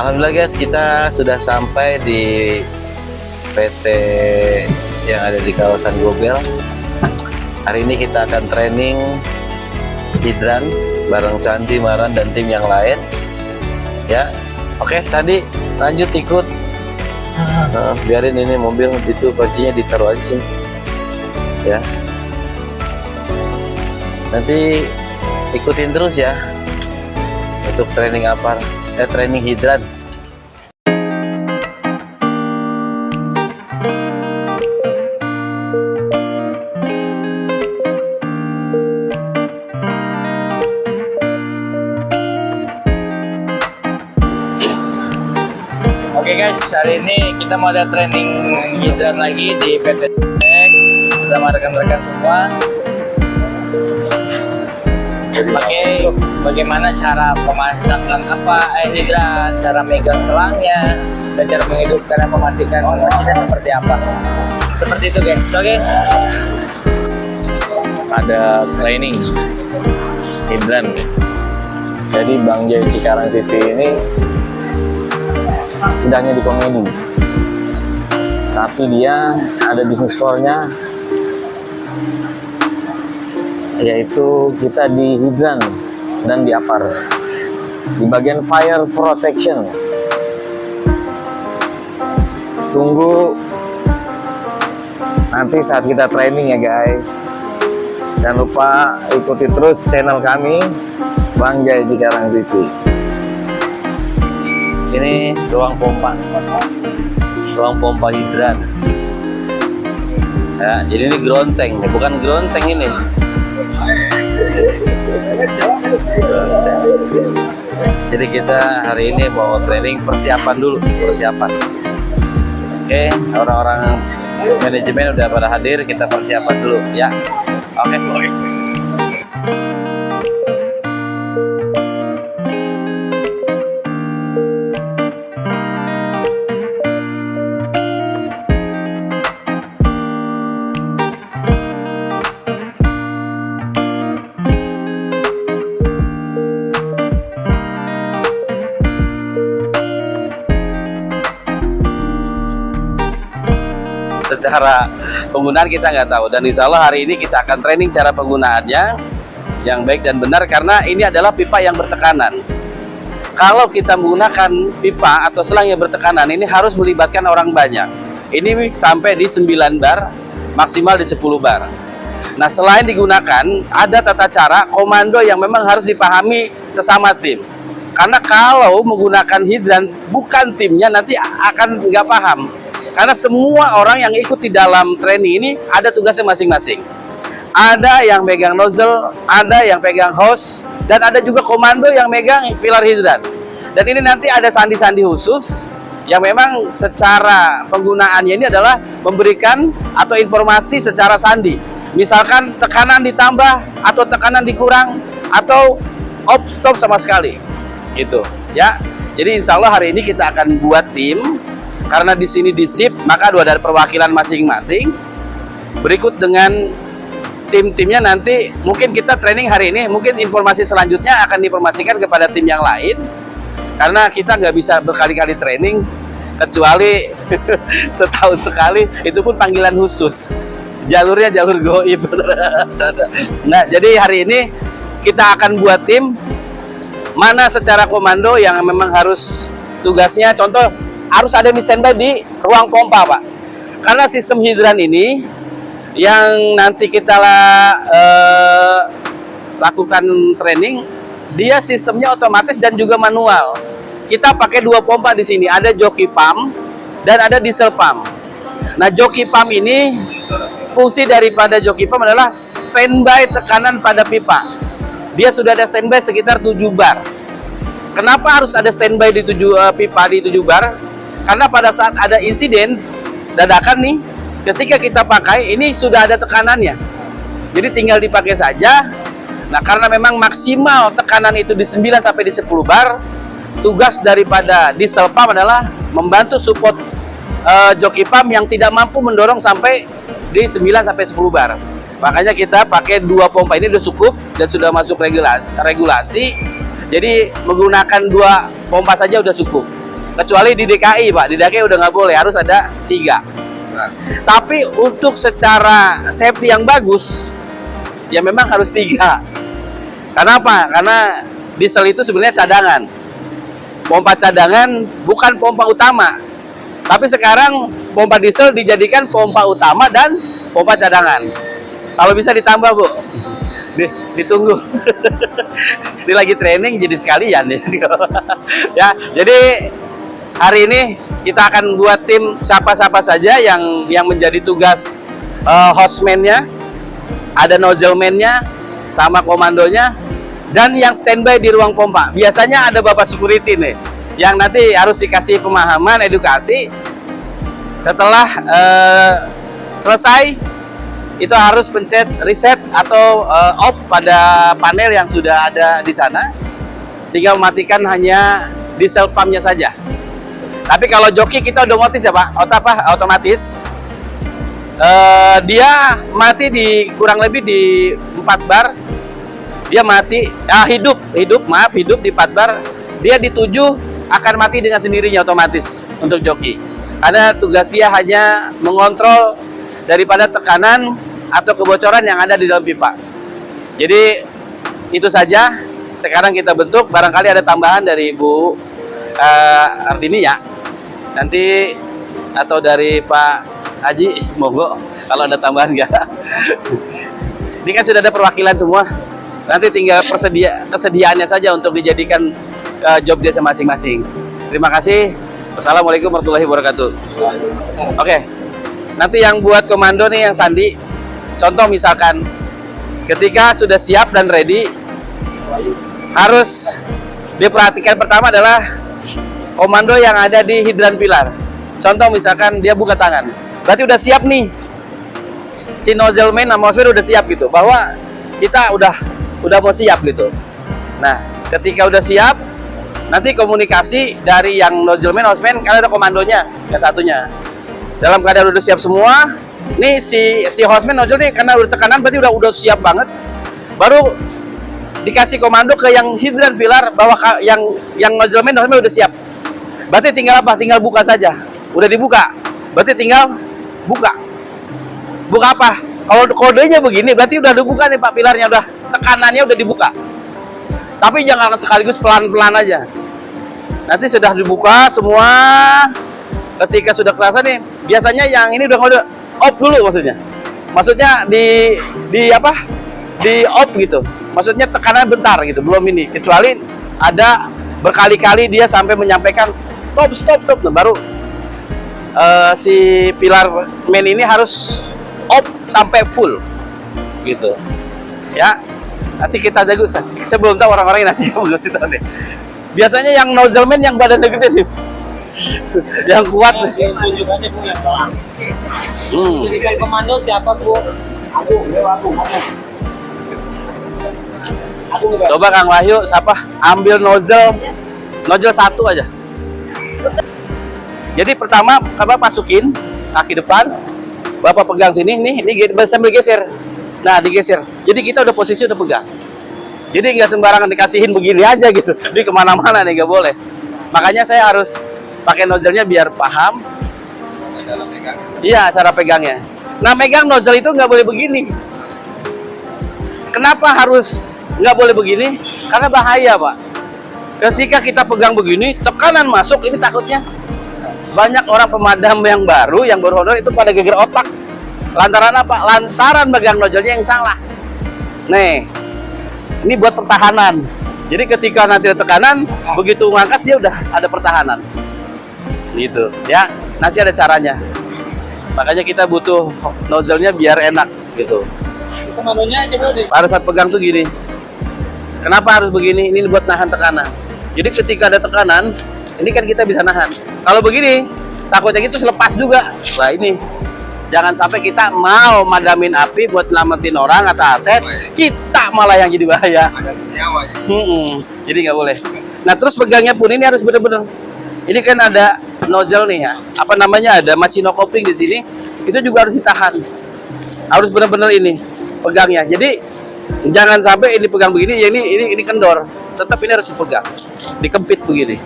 Alhamdulillah guys, kita sudah sampai di PT yang ada di kawasan Gobel. Hari ini kita akan training hidran bareng Sandi, Maran, dan tim yang lain. Ya, oke Sandi, lanjut ikut. Biarin ini mobil itu kuncinya ditaruh aja sini. Ya. Nanti ikutin terus ya untuk training apa? Training hidran. Oke guys, hari ini kita mau ada training hidran lagi di PT bersama rekan-rekan semua. Pakai bagaimana cara memasangkan air hidran, cara megang selangnya, dan cara menghidupkan dan mematikan mesinnya seperti apa. Seperti itu guys, oke? Ada training hidran. Jadi Bang Jai Cikarang TV ini tidak hanya di komedi, tapi dia ada bisnis core-nya, yaitu kita di hidran dan di apar, di bagian fire protection. Tunggu nanti saat kita training ya guys. Jangan lupa ikuti terus channel kami Bang Jai Cikarang TV. Ini ruang pompa hidran ya. Jadi ini ground tank, bukan ground tank ini. Jadi kita hari ini mau training persiapan dulu, Oke, orang-orang manajemen udah pada hadir, kita persiapan dulu ya. Oke. Secara penggunaan kita nggak tahu, dan insya Allah hari ini kita akan training cara penggunaannya yang baik dan benar, karena ini adalah pipa yang bertekanan. Kalau kita menggunakan pipa atau selang yang bertekanan, ini harus melibatkan orang banyak. Ini sampai di 9 bar, maksimal di 10 bar. Nah, selain digunakan, ada tata cara komando yang memang harus dipahami sesama tim. Karena kalau menggunakan hidran bukan timnya, nanti akan nggak paham. Karena semua orang yang ikut di dalam training ini ada tugasnya masing-masing. Ada yang pegang nozzle, ada yang pegang hose, dan ada juga komando yang megang pilar hidran. Dan ini nanti ada sandi-sandi khusus yang memang secara penggunaannya ini adalah memberikan atau informasi secara sandi. Misalkan tekanan ditambah atau tekanan dikurang atau off stop sama sekali. Gitu ya. Jadi insya Allah hari ini kita akan buat tim. Karena di sini di SIP, maka ada perwakilan masing-masing. Berikut dengan tim-timnya nanti mungkin kita training hari ini, mungkin informasi selanjutnya akan diinformasikan kepada tim yang lain. Karena kita nggak bisa berkali-kali training, kecuali setahun sekali, itu pun panggilan khusus. Jalurnya jalur goib. Nah, jadi hari ini kita akan buat tim mana secara komando yang memang harus tugasnya, contoh harus ada yang standby di ruang pompa, Pak. Karena sistem hidran ini yang nanti kita lakukan training, dia sistemnya otomatis dan juga manual. Kita pakai 2 pompa di sini, ada joki pump dan ada diesel pump. Nah, joki pump ini, fungsi daripada joki pump adalah standby tekanan pada pipa. Dia sudah ada standby sekitar 7 bar. Kenapa harus ada standby di pipa di 7 bar? Karena pada saat ada insiden dadakan nih, ketika kita pakai ini sudah ada tekanannya, jadi tinggal dipakai saja. Nah, karena memang maksimal tekanan itu di 9 sampai di 10 bar, tugas daripada diesel pump adalah membantu support joki pump yang tidak mampu mendorong sampai di 9 sampai 10 bar. Makanya kita pakai 2 pompa ini sudah cukup dan sudah masuk regulasi. Jadi menggunakan 2 pompa saja sudah cukup. Kecuali di DKI Pak, di DKI udah nggak boleh, harus ada 3. Tapi untuk secara safety yang bagus, ya memang harus 3. Karena apa? Karena diesel itu sebenarnya cadangan. Pompa cadangan bukan pompa utama. Tapi sekarang pompa diesel dijadikan pompa utama dan pompa cadangan. Kalau bisa ditambah Bu, ditunggu. Ini lagi training jadi sekalian ya. Ya, jadi hari ini kita akan buat tim siapa-siapa saja yang menjadi tugas hostman-nya, ada nozzle man-nya, sama komandonya, dan yang standby di ruang pompa. Biasanya ada Bapak security nih, yang nanti harus dikasih pemahaman, edukasi. Setelah selesai, itu harus pencet reset atau off pada panel yang sudah ada di sana. Tinggal mematikan hanya diesel pump-nya saja. Tapi kalau joki kita otomatis ya Pak, otomatis. Dia mati di kurang lebih di 4 bar. Dia mati, hidup di 4 bar. Dia di 7 akan mati dengan sendirinya otomatis untuk joki. Karena tugas dia hanya mengontrol daripada tekanan atau kebocoran yang ada di dalam pipa. Jadi itu saja. Sekarang kita bentuk, barangkali ada tambahan dari Bu Ardini ya. Nanti atau dari Pak Haji, monggo kalau ada tambahan enggak. Ini kan sudah ada perwakilan semua. Nanti tinggal kesediaannya saja untuk dijadikan job dia masing-masing. Terima kasih. Wassalamualaikum warahmatullahi wabarakatuh. Oke. Nanti yang buat komando nih yang Sandi. Contoh misalkan ketika sudah siap dan ready, harus diperhatikan pertama adalah komando yang ada di hidran pilar. Contoh misalkan dia buka tangan, berarti udah siap nih. Si nozzle man sama hostman udah siap gitu, bahwa kita udah mau siap gitu. Nah, ketika udah siap, nanti komunikasi dari yang nozzle man, hostman, kan ada komandonya, yang satunya. Dalam keadaan udah siap semua, nih si hostman nozzle nih karena udah tekanan berarti udah siap banget. Baru dikasih komando ke yang hidran pilar bahwa yang nozzle man, hostman udah siap. Berarti tinggal apa? Tinggal buka saja. Udah dibuka. Berarti tinggal buka. Buka apa? Kalau kodenya begini, berarti udah dibuka nih Pak pilarnya, udah tekanannya udah dibuka. Tapi jangan sekaligus pelan-pelan aja. Nanti sudah dibuka semua. Ketika sudah kerasa nih, biasanya yang ini udah off dulu maksudnya. Maksudnya di apa? Di off gitu. Maksudnya tekanan bentar gitu, belum ini. Kecuali ada berkali-kali dia sampai menyampaikan stop. Nah, baru si pilar main ini harus off sampai full gitu ya. Nanti kita jago. Saya belum tahu orang-orang nanti mau ngasih tahu deh. Biasanya yang nozzle man yang badannya gede nih, yang kuat nih. Tunjuk aja Bu yang salah. Jadi komando siapa Bu? Aku. Coba Kang Wahyu, siapa? Ambil nozzle 1 aja. Jadi pertama Bapak masukin kaki depan, Bapak pegang sini, ini sambil geser. Nah, digeser. Jadi kita udah posisi udah pegang. Jadi nggak sembarangan dikasihin begini aja gitu. Jadi kemana-mana nih nggak boleh. Makanya saya harus pakai nozzle-nya biar paham. Iya, cara pegangnya. Nah, megang nozzle itu nggak boleh begini. Kenapa harus nggak boleh begini? Karena bahaya Pak. Ketika kita pegang begini, tekanan masuk, ini takutnya banyak orang pemadam yang baru honor itu pada geger otak. Lantaran apa? Lantaran pegang nozzle-nya yang salah. Nih, ini buat pertahanan. Jadi ketika nanti ada tekanan, begitu ngangkat dia udah ada pertahanan. Gitu, ya. Nanti ada caranya. Makanya kita butuh nozzle-nya biar enak gitu. Komandonya aja Bu. Pada saat pegang tuh gini. Kenapa harus begini? Ini buat nahan tekanan. Jadi ketika ada tekanan, ini kan kita bisa nahan. Kalau begini, takutnya gitu selepas juga. Nah ini, jangan sampai kita mau madamin api buat nyelamatin orang atau aset, kita malah yang jadi bahaya. Jadi nggak boleh. Nah terus pegangnya pun ini harus bener-bener. Ini kan ada nozzle nih ya, apa namanya, ada machino coupling di sini. Itu juga harus ditahan. Harus bener-bener ini pegangnya. Jadi jangan sampai ini pegang begini, ya ini kendor. Tetap ini harus dipegang, dikempit begini,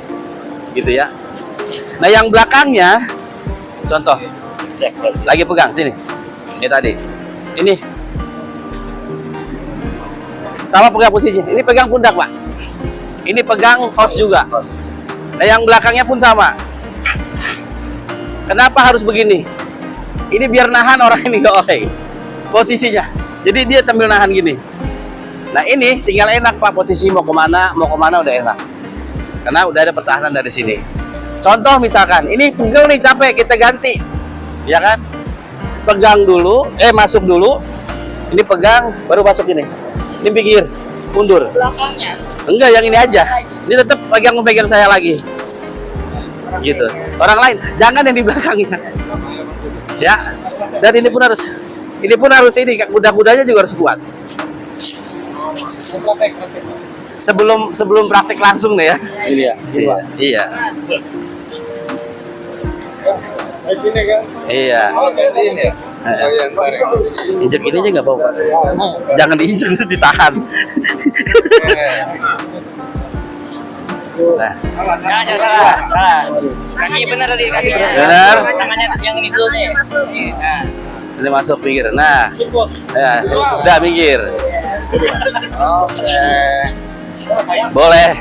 gitu ya. Nah, yang belakangnya, contoh, lagi pegang sini. Ini tadi, ini sama pegang posisi. Ini pegang pundak, Pak. Ini pegang hose juga. Nah, yang belakangnya pun sama. Kenapa harus begini? Ini biar nahan orang ini nggak oleng posisinya. Jadi dia sambil nahan gini. Nah, ini tinggal enak, Pak, posisi mau kemana udah enak. Karena udah ada pertahanan dari sini. Contoh misalkan, ini pegel nih, capek, kita ganti, ya kan? Pegang dulu, masuk dulu. Ini pegang, baru masuk ini. Ini pinggir, mundur. Belakangnya. Enggak, yang ini aja. Ini tetap pegang saya lagi. Gitu. Orang lain, jangan yang di belakangnya. Ya. Dan ini pun harus ini kuda-kudanya juga harus kuat. Sebelum praktek langsung nih ya. Iya. Iya. Injek ini aja nggak apa-apa. Jangan diinjek, ditahan. Nah, salah. Kaki benar tadi, kaki benar. Tangannya yang ini dulu nih. Nah. Ini masuk pinggir. Nah, ya, udah minggir. Boleh.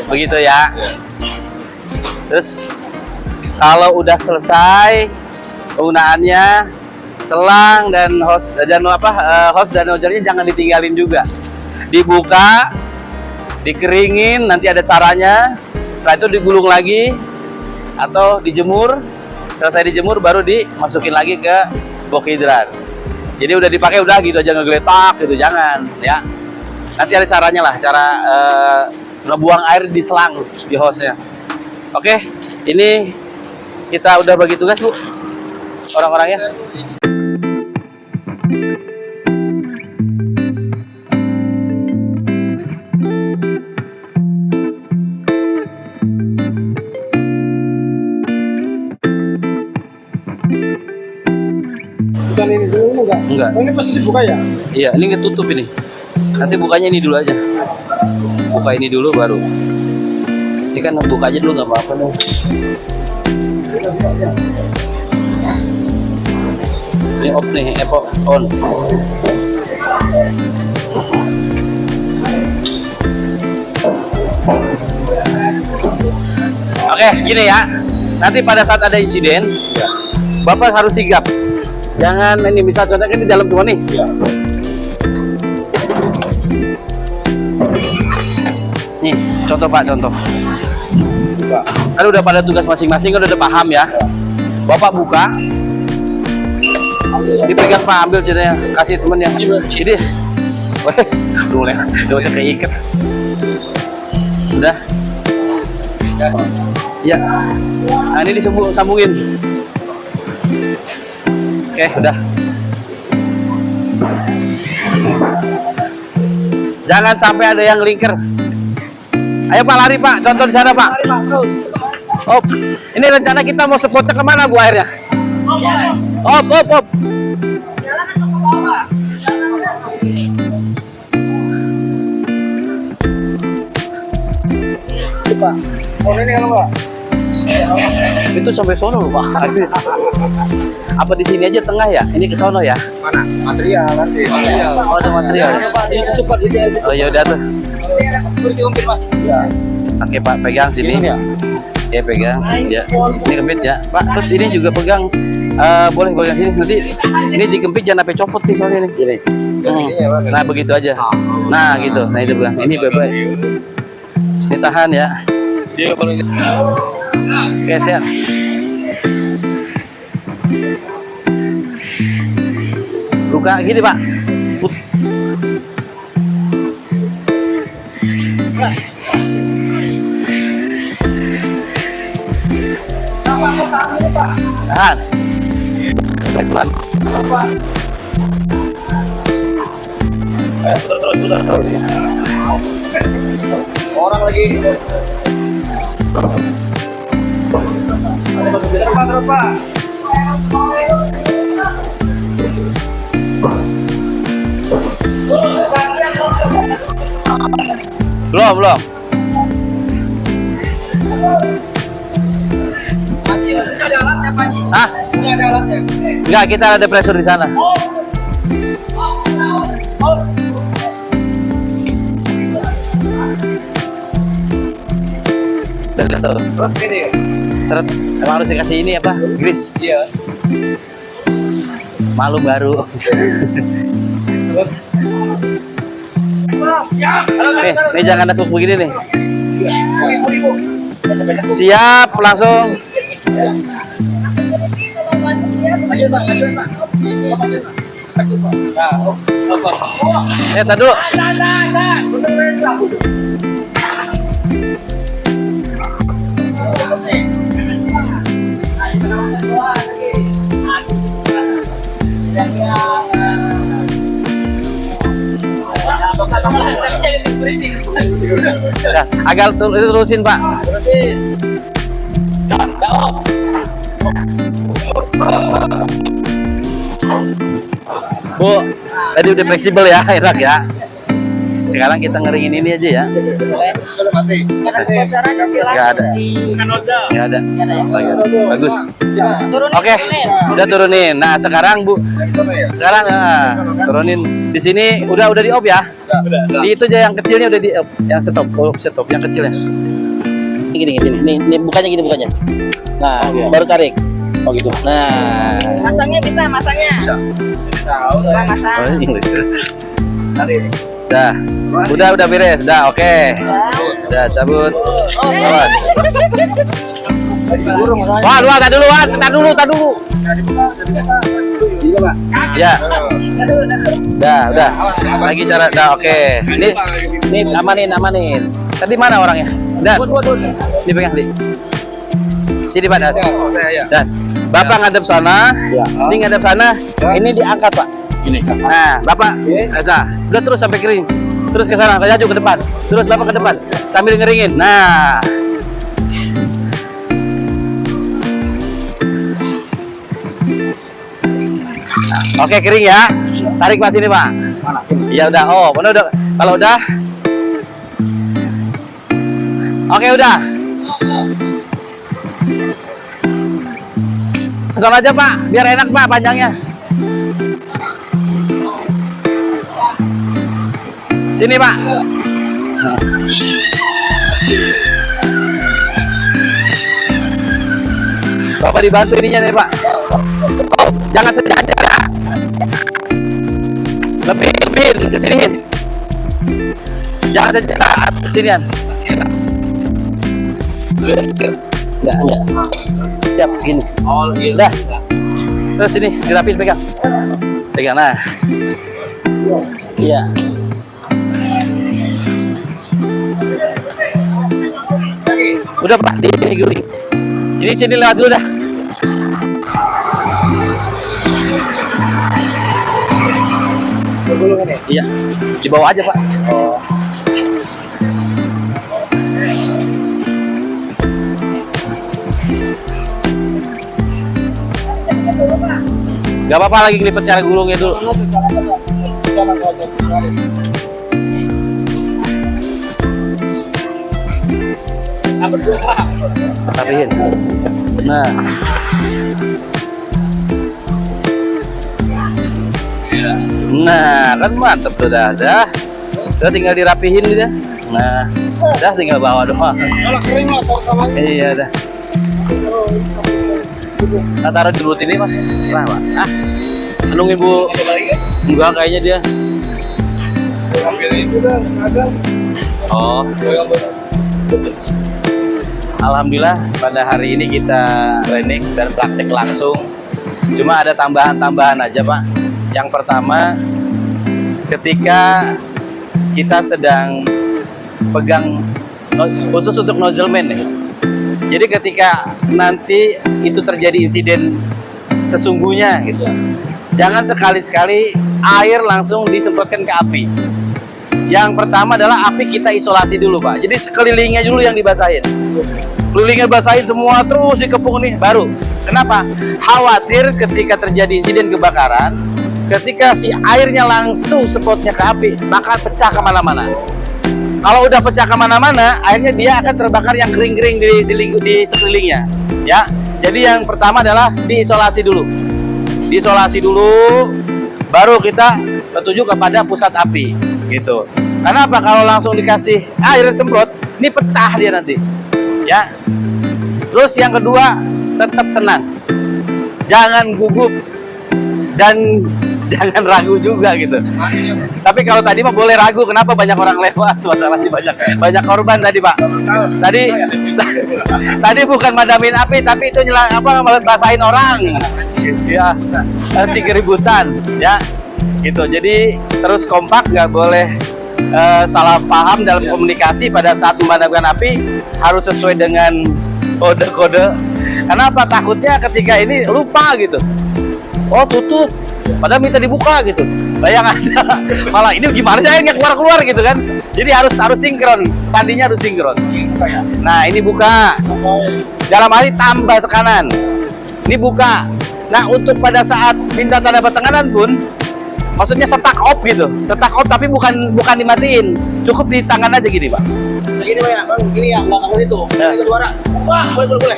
Begitu ya. Terus kalau udah selesai penggunaannya, selang dan hose dan nozzle-nya jangan ditinggalin juga. Dibuka, dikeringin, nanti ada caranya. Setelah itu digulung lagi atau dijemur. Selesai dijemur baru dimasukin lagi ke box hidran. Jadi udah dipakai udah gitu aja ngegeletak gitu, jangan ya. Nanti ada caranya lah, cara ngebuang air di selang di hose-nya. Oke, ini kita udah bagi tugas, Bu. Orang-orangnya. Dan ini dulu enggak? Enggak. Oh, ini pasti dibuka ya? Iya, ini ketutup ini. Nanti bukanya ini dulu aja. Buka ini dulu baru. Ini kan buka aja dulu nggak apa-apa nih. Ini off nih, on. Oke, gini ya. Nanti pada saat ada insiden, Bapak harus sigap. Jangan ini, misal contohnya kan di dalam semua nih. Nih, contoh Pak, contoh. Kan udah pada tugas masing-masing, kan udah paham ya. Bapak buka, dipegang Pak, ambil ceritanya, kasih temennya. Ini, boleh, udah usah keikat. Udah. Ya. Nah, ini disambungin. Oke, udah. Jangan sampai ada yang lingkar. Ayo Pak, lari Pak. Contoh di sana Pak. Op. Ini rencana kita mau spotnya kemana Bu airnya? Op. Jalan atau ke bawah? Pak. Oh, ini kalau Pak. Itu sampai sono loh Pak. Apa di sini aja tengah ya? Ini ke sono ya? Mana? Material nanti. Oh, ada material. Pak, itu Pak, itu. Oh ya udah tuh. Ya. Oke Pak, pegang sini. Ini ya? Ya pegang. Ya. Ini kempit ya. Pak, terus ini juga pegang. Boleh pegang sini. Nanti ini dikempit jangan sampai copot nih soalnya nih. Gini. Nah begitu aja. Nah gitu. Nah itu pegang. Ini bye-bye. Ini tahan ya. Oke, siap. Buka gini Pak. Tahan. Pelan. Terus. Orang lagi. Terus, Pak. Belum. Hah? Ini ada alatnya. Enggak, kita ada pressure di sana. Ini. Seret. Emang harus dikasih ini apa? Grease. Iya. Malu baru. Nih jangan nekuk begini nih. Siap, langsung. Tar dulu. Ya, agak terusin Pak. Bu, tadi udah fleksibel ya, enak ya. Sekarang kita ngeringin ini aja ya. Sudah mati. Nggak ada. Nggak ada. Bagus. Turunin, Oke, turunin. udah turunin. Nah sekarang Bu, sekarang turunin di sini udah di off ya. Di itu aja yang kecilnya udah di off, yang stop, stop yang kecilnya. Gini, ini bukannya gini bukannya. Nah, baru tarik. Oh gitu. Nah, Masangnya bisa, masangnya. Bisa masang. Inggris. Tarik. Dah, udah beres, dah, oke. Udah cabut. Awas. Wah, tar dulu. Ya. Udah. Lagi cara, dah, oke. Ini amanin. Tadi mana orangnya? Dan. Dipegang di. Sini Pak. Dan. Bapak ngadep sana. Ini ngadep sana. Ini diangkat Pak. Gini. Nah, Bapak, Esa, udah terus sampai kering. Terus ke sana, maju ke depan. Terus Bapak ke depan sambil ngeringin. Nah. Oke, kering ya. Tarik Pak sini, Pak. Iya udah. Oh, benar udah. Kalau udah. Oke, udah. Kesana aja, Pak. Biar enak, Pak, panjangnya. Sini Pak. Bapak dibantu ininya nih Pak. Oh, jangan sejajar. Lebih kesiniin. Jangan sejajar kesinian. Enggak. Siap segini. Oh, iya. Dah. Terus sini dirapin pegang. Pegang nah. Iya. Udah Pak, ini guling. Ini sini lewat dulu dah. Gulungan ya? Iya. Di bawah aja Pak. Oh. Gak apa-apa lagi kelipet cara gulungnya dulu. Rapihin. Nah. Nah, kan mantep tuh dah. Udah tinggal dirapihin dia. Nah, udah tinggal bawa doang. Kalau kering lah, tahu Iya dah. Nah, taruh di mulut ini Mas. Nah, Pak. Nunggu Ibu. Enggak kayaknya dia. Ambil itu dah, ada. Oh. Alhamdulillah pada hari ini kita training dan praktek langsung. Cuma ada tambahan-tambahan aja Pak. Yang pertama, ketika kita sedang pegang khusus untuk nozzle man nih. Jadi ketika nanti itu terjadi insiden sesungguhnya gitu, jangan sekali-sekali air langsung disemprotkan ke api. Yang pertama adalah api kita isolasi dulu Pak. Jadi sekelilingnya dulu yang dibasahin. Kelilingnya basahin semua terus dikepung nih baru. Kenapa? Khawatir ketika terjadi insiden kebakaran, ketika si airnya langsung spotnya ke api, bakal pecah kemana-mana. Kalau udah pecah kemana-mana, akhirnya dia akan terbakar yang kering-kering di sekelilingnya. Ya, Jadi yang pertama adalah diisolasi dulu. Diisolasi dulu, baru kita tertuju kepada pusat api, gitu. Karena apa? Kalau langsung dikasih air semprot, ini pecah dia nanti, ya. Terus yang kedua, tetap tenang, jangan gugup dan jangan ragu juga gitu. Tapi kalau tadi mah boleh ragu, kenapa banyak orang lewat, masalahnya banyak korban tadi Pak. Tadi bukan madamin api, tapi itu basahin orang, ya, keributan, ya, gitu. Jadi terus kompak, nggak boleh salah paham dalam komunikasi pada saat memadamkan api, harus sesuai dengan kode-kode. Kenapa? Takutnya ketika ini lupa gitu. Oh tutup, padahal minta dibuka gitu. Bayang ada, malah ini gimana sih nggak keluar gitu kan? Jadi harus sinkron, sandinya harus sinkron. Nah ini buka, dalam hal ini tambah tekanan. Ini buka. Nah untuk pada saat minta tanda tekanan pun, maksudnya setak off gitu, setak off tapi bukan dimatiin, cukup di tangan aja gini Pak. Begini Pak ya, kan begini ya, belakang itu. Ya. Ini suara. Wah, boleh.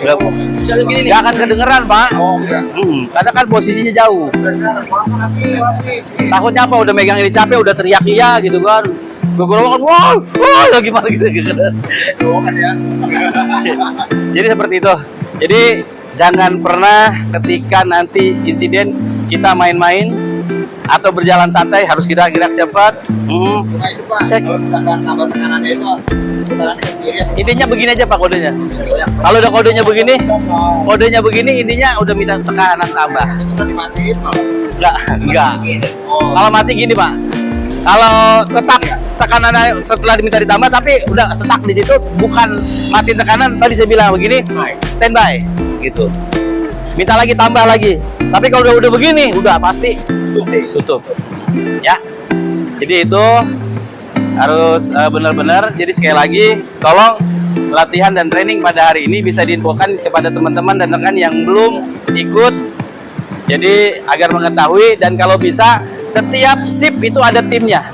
Bisa begini nih. Nggak akan kedengeran Pak. Oh, iya. Karena kan posisinya jauh. Api. Takutnya apa? Udah megang ini capek, udah teriak iya gitu kan. Gue kan, wah, gimana gitu kan. Kan ya. Jadi seperti itu. Jadi jangan pernah ketika nanti insiden kita main-main atau berjalan santai, harus gerak-gerak cepat. Cuma itu Pak, Cek. kalau misalkan tambah tekanannya itu putarannya ke kiri atau Intinya begini aja Pak kodenya. Kalau udah kodenya begini, intinya udah minta tekanan tambah. itu kan dimatiin malah. Enggak. Kalau mati gini Pak. Kalau tetap tekanannya setelah diminta ditambah tapi udah stuck di situ, bukan mati tekanan, tadi saya bilang begini, standby gitu. Minta lagi, tambah lagi. Tapi kalau udah begini, udah pasti tutup. Ya. Jadi itu harus benar-benar. Jadi sekali lagi, tolong latihan dan training pada hari ini bisa diinfokan kepada teman-teman dan rekan yang belum ikut. Jadi agar mengetahui, dan kalau bisa setiap sip itu ada timnya.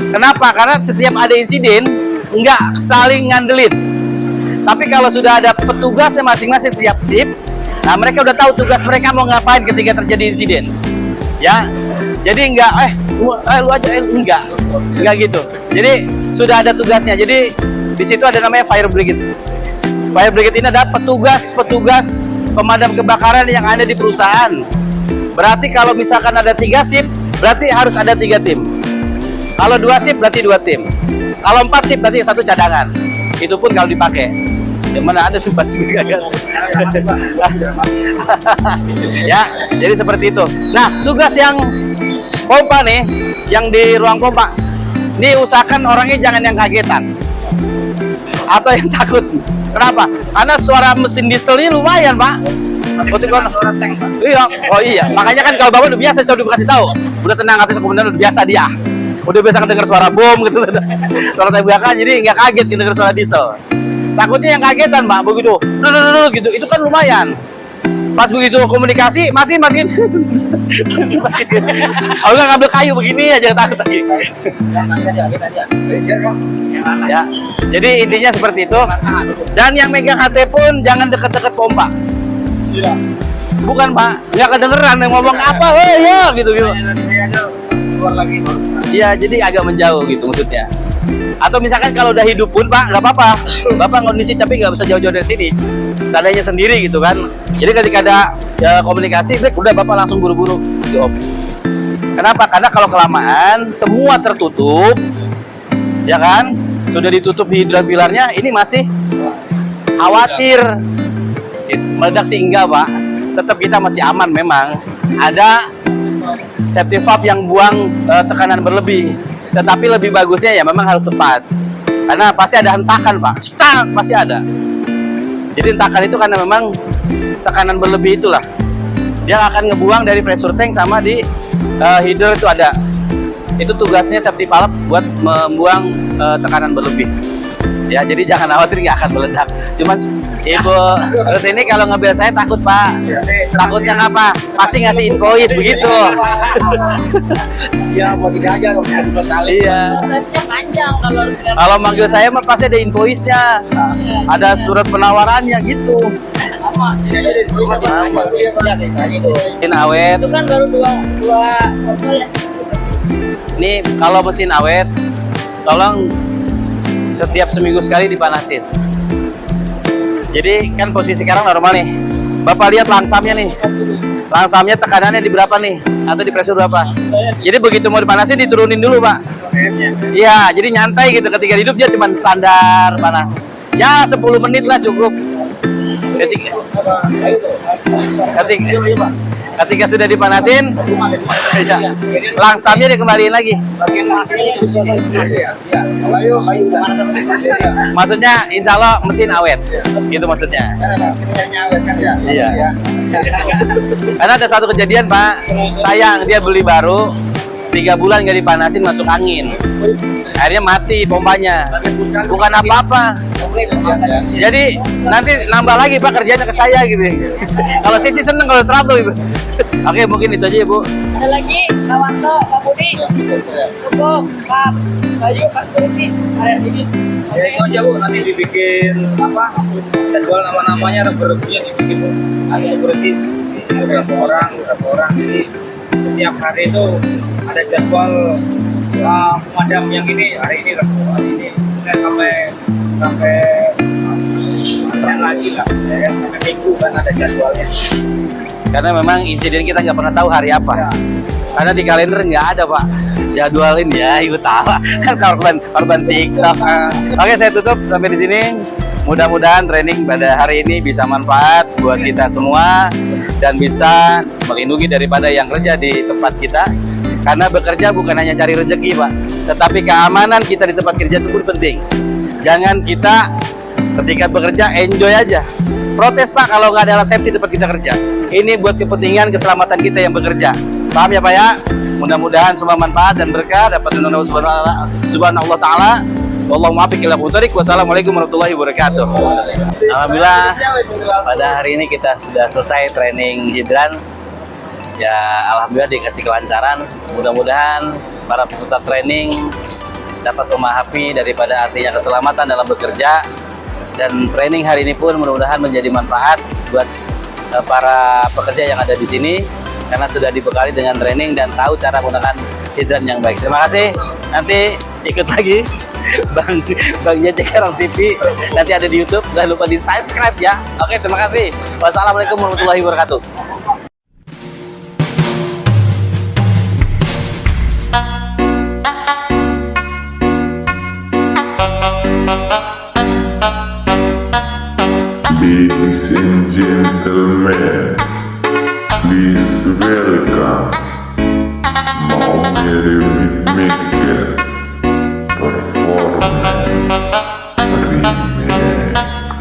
Kenapa? Karena setiap ada insiden nggak saling ngandelin. Tapi kalau sudah ada petugasnya masing-masing setiap sip, nah mereka udah tahu tugas mereka mau ngapain ketika terjadi insiden. Ya. Jadi nggak lu aja enggak gitu. Jadi sudah ada tugasnya. Jadi di situ ada namanya fire brigade. Fire brigade ini adalah petugas pemadam kebakaran yang ada di perusahaan. Berarti kalau misalkan ada 3 sip, berarti harus ada 3 tim. Kalau 2 sip berarti 2 tim. Kalau 4 sip berarti 1 cadangan. Itu pun kalau dipakai. Yang mana ada sumpah sih ya, jadi seperti itu. Nah, tugas yang pompa nih, yang di ruang pompa, ini usahakan orangnya jangan yang kagetan atau yang takut. Kenapa? Karena suara mesin diesel ini lumayan Pak. Suara tank Pak. Iya, oh iya. Makanya kan kalau bapak udah biasa, saya udah kasih tahu. Udah tenang, atas komandan udah biasa dia. Udah biasa dengar suara bom gitu, suara tembakan, jadi nggak kaget dengar suara diesel. Takutnya yang kagetan Pak, begitu, gitu. Itu kan lumayan. Pas begitu komunikasi, matiin. Kalau nggak ngambil kayu begini aja, takut lagi. Ya, jadi intinya seperti itu. Dan yang megang HT pun jangan deket-deket pompa. Bukan Pak, nggak kedengeran yang ngomong apa, ya gitu. Iya, jadi agak menjauh gitu maksudnya. Atau misalkan kalau udah hidup pun Pak, nggak apa-apa. Bapak kondisi tapi nggak bisa jauh-jauh dari sini. Seadanya sendiri gitu kan. Jadi ketika ada komunikasi, udah Bapak langsung buru-buru di off. Kenapa? Karena kalau kelamaan semua tertutup, ya kan? Sudah ditutup hidran pilarnya, ini masih khawatir meledak sih enggak Pak. Tetap kita masih aman memang. Ada safety valve yang buang tekanan berlebih. Tetapi lebih bagusnya ya memang harus cepat. Karena pasti ada hentakan Pak. Cetak, pasti ada. Jadi hentakan itu karena memang tekanan berlebih itulah. Dia akan ngebuang dari pressure tank sama di hidro itu ada. Itu tugasnya safety valve buat membuang tekanan berlebih. Ya, jadi jangan khawatir nggak akan meledak. Cuman Ibu Ruth ini kalau ngambil saya takut Pak. Takutnya apa? Pasti ngasih invoice begitu. Ya, mau tidak aja kali. Iya. Prosesnya panjang kalau harus Kalau manggil saya mah pasti ada invoice-nya. Ada surat penawarannya gitu. lama. Mesin awet. Itu kan baru dua apa ya? Ini kalau mesin awet, tolong setiap seminggu sekali dipanasin. Jadi kan posisi sekarang normal nih. Bapak lihat langsamnya nih. Langsamnya tekanannya di berapa nih? Atau di pressure berapa? Jadi begitu mau dipanasin diturunin dulu, Pak. Iya, jadi nyantai gitu. Ketika hidup dia cuma standar panas. Ya 10 menit lah cukup. Ketika sudah dipanasin, ya, langsamnya dikembaliin lagi. Maksudnya insya Allah mesin awet, gitu maksudnya. Iya. Karena ada satu kejadian Pak, sayang dia beli baru 3 bulan nggak dipanasin masuk angin, akhirnya mati pompanya. Bukan apa-apa. Jadi nanti nambah lagi Pak kerjanya ke saya gitu. Kalau saya sih seneng kalau trouble gitu. Oke, mungkin itu aja ya Bu. Ada lagi Pak Wanto, Pak Budi, cukup, Pak Bayu, Pak Security, ada sini. Ya itu aja Bu, nanti dibikin apa? Jadwal nama-namanya, referensinya dibikin Bu. Ada security berapa orang. Jadi setiap hari itu ada jadwal pemadam yang ini hari ini dan sampai yang lagi lah, ya kan? Sampai minggu kan ada jadwalnya. Karena memang insiden kita nggak pernah tahu hari apa. Karena di kalender nggak ada Pak. Jadwalin ya, ikut tahu kan korban TikTok. Oke, saya tutup sampai di sini. Mudah-mudahan training pada hari ini bisa manfaat buat kita semua dan bisa melindungi daripada yang kerja di tempat kita. Karena bekerja bukan hanya cari rezeki Pak, tetapi keamanan kita di tempat kerja itu pun penting. Jangan kita ketika bekerja enjoy aja. Protes Pak kalau nggak ada alat safety di tempat kita kerja. Ini buat kepentingan keselamatan kita yang bekerja. Paham ya Pak ya? Mudah-mudahan semua manfaat dan berkah dapat menunjuk subhanallah ta'ala. Wallahu muwaffiq ila aqwamit. Wassalamualaikum warahmatullahi wabarakatuh. Alhamdulillah pada hari ini kita sudah selesai training hidran. Ya alhamdulillah dikasih kelancaran. Mudah-mudahan para peserta training dapat memahami daripada artinya keselamatan dalam bekerja, dan training hari ini pun mudah-mudahan menjadi manfaat buat para pekerja yang ada di sini karena sudah dibekali dengan training dan tahu cara menggunakan hidran yang baik. Terima kasih. Nanti ikut lagi Bang Cekerong TV, nanti ada di YouTube. Jangan lupa di subscribe ya. Oke, terima kasih. Wassalamualaikum warahmatullahi wabarakatuh. Ladies and gentlemen, please welcome Maumere Beatmaker Performance Remix.